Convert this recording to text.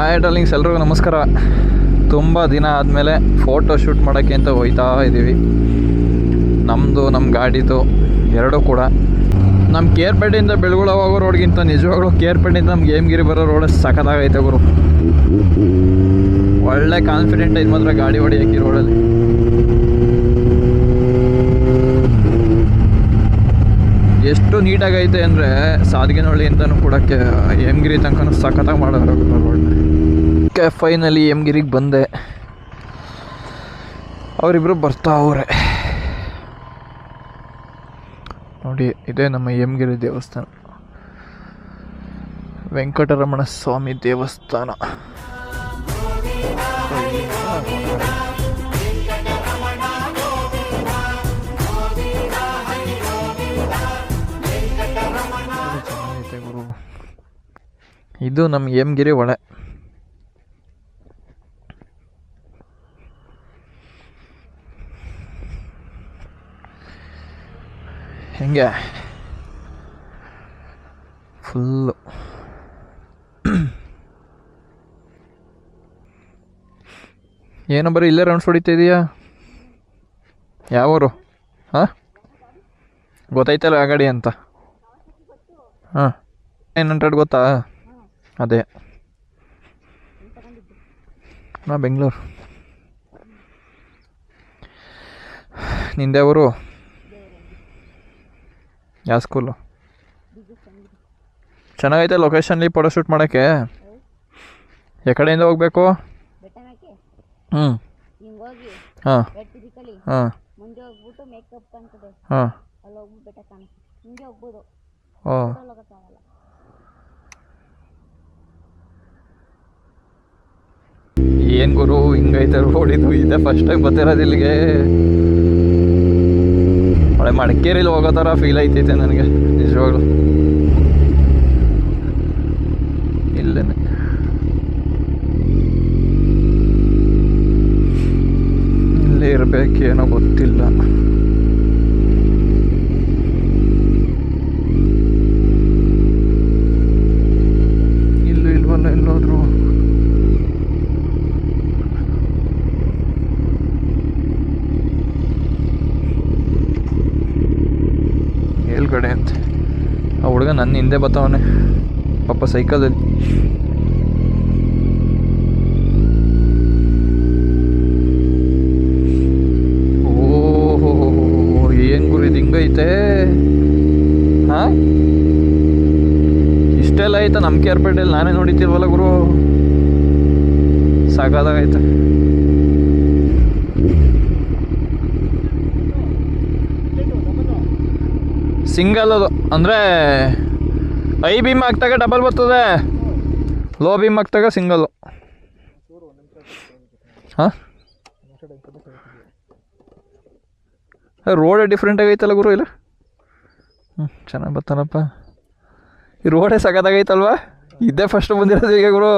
Hi darlings, ಎಲ್ರಿಗೂ ನಮಸ್ಕಾರ. ತುಂಬ ದಿನ ಆದಮೇಲೆ ಫೋಟೋ ಶೂಟ್ ಮಾಡೋಕ್ಕೆ ಅಂತ ಹೋಗ್ತಾ ಇದ್ದೀವಿ. ನಮ್ಮದು ನಮ್ಮ ಗಾಡಿದು ಎರಡೂ ಕೂಡ. ನಮ್ಮ ಕೇರ್ಪೇಟೆಯಿಂದ ಬೆಳಗುಳ ಹೋಗೋ ರೋಡ್ಗಿಂತ ನಿಜವಾಗ್ಲೂ ಕೇರ್ಪೇಟೆಯಿಂದ ನಮ್ಗೆ ಹೇಮಗಿರಿ ಬರೋ ರೋಡ್ ಸಖತ್ತಾಗೈತೆ ಗುರು. ಒಳ್ಳೆ ಕಾನ್ಫಿಡೆಂಟ್ ಐತೆ ಮಾತ್ರ ಗಾಡಿ ಹೊಡಿಯೋಕ್ಕೆ ರೋಡಲ್ಲಿ. ಎಷ್ಟು ನೀಟಾಗೈತೆ ಅಂದರೆ ಸಾಧಗಿನಹಳ್ಳಿಯಿಂದನೂ ಕೂಡ ಹೇಮಗಿರಿ ತನಕ ಸಖತ್ತಾಗಿ ಮಾಡೋರು ರೋಡ್ನ. ಫೈನಲಿ ಹೇಮಗಿರಿಗೆ ಬಂದೆ. ಅವರಿಬ್ಬರು ಬರ್ತಾವ್ರೆ ನೋಡಿ. ಇದೇ ನಮ್ಮ ಹೇಮಗಿರಿ ದೇವಸ್ಥಾನ, ವೆಂಕಟರಮಣ ಸ್ವಾಮಿ ದೇವಸ್ಥಾನ. ಇದು ನಮ್ಮ ಹೇಮಗಿರಿ ಒಳೆ. ಹೆಂಗೆ ಫುಲ್ಲು ಏನೋ ಬರೀ ಇಲ್ಲೇ ರೌಂಡ್ಸ್ ಹೊಡಿತಾ ಇದೀಯಾ? ಯಾವೂರು? ಹಾಂ, ಗೊತ್ತಾಯ್ತಲ್ಲ ಆ ಗಾಡಿ ಅಂತ. ಹಾಂ, 900 ಗೊತ್ತಾ? ಅದೇ ನಾ ಬೆಂಗಳೂರು. ನಿಂದೆ ಊರು? ಯಾವ ಸ್ಕೂಲು? ಚೆನ್ನಾಗೈತೆ ಲೊಕೇಶನ್ಲಿ ಫೋಟೋ ಶೂಟ್ ಮಾಡೋಕ್ಕೆ. ಕಡೆಯಿಂದ ಹೋಗ್ಬೇಕು? ಹ್ಞೂ ಹಾಂ ಹಾಂ ಹಾಂ. ಓ, ಏನು ಗುರು ಹಿಂಗೈತೆ ರೋಡಿದು? ಇದೆ ಫಸ್ಟ್ ಟೈಮ್ ಬರ್ತಿರೋದು ಇಲ್ಲಿಗೆ. ಒಳ್ಳೆ ಮಡಿಕೇರಿಲಿ ಹೋಗೋ ಥರ ಫೀಲ್ ಐತೈತೆ ನನಗೆ ನಿಜವಾಗ್ಲು. ಇಲ್ಲೇ ಇಲ್ಲೇ ಇರಬೇಕೇನೋ ಗೊತ್ತಿಲ್ಲ. ಇಲ್ಲೂ ಇಲ್ವಲ್ಲ ಎಲ್ಲೋದ್ರು. ಮೇಲ್ಗಡೆ ಅಂತ ಆ ಹುಡುಗ ನನ್ನ ಹಿಂದೆ ಬರ್ತಾವನೆ ಪಾಪ ಸೈಕಲಲ್ಲಿ. ಓಹೋ, ಏನು ಗುರು ಇದು ಹಿಂಗೈತೆ? ಹಾಂ, ಇಷ್ಟೆಲ್ಲ ಐತೆ ನಮ್ಮ ಕೇರ್ಪೇಟೆಯಲ್ಲಿ? ನಾನೇ ನೋಡಿತಿಲ್ವಲ್ಲ ಗುರು, ಸಾಕಾದಾಗೈತೆ. ಸಿಂಗಲ್ ಅದು ಅಂದರೆ ಐ ಬೀಮ್ ಹಾಕ್ತಾಗ ಡಬಲ್ ಬರ್ತದೆ, ಲೋ ಬೀಮ್ ಹಾಕ್ತಾಗ ಸಿಂಗಲ್ಲು. ಹಾಂ, ರೋಡೇ ಡಿಫ್ರೆಂಟ್ ಆಗೈತಲ್ಲ ಗುರು ಇಲ್ಲ? ಚೆನ್ನಾಗಿ ಬರ್ತಾನಪ್ಪ. ಈ ರೋಡೇ ಸಖತ್ತಾಗೈತಲ್ವ? ಇದೇ ಫಸ್ಟ್ ಬಂದಿರೋದು ಈಗ ಗುರು.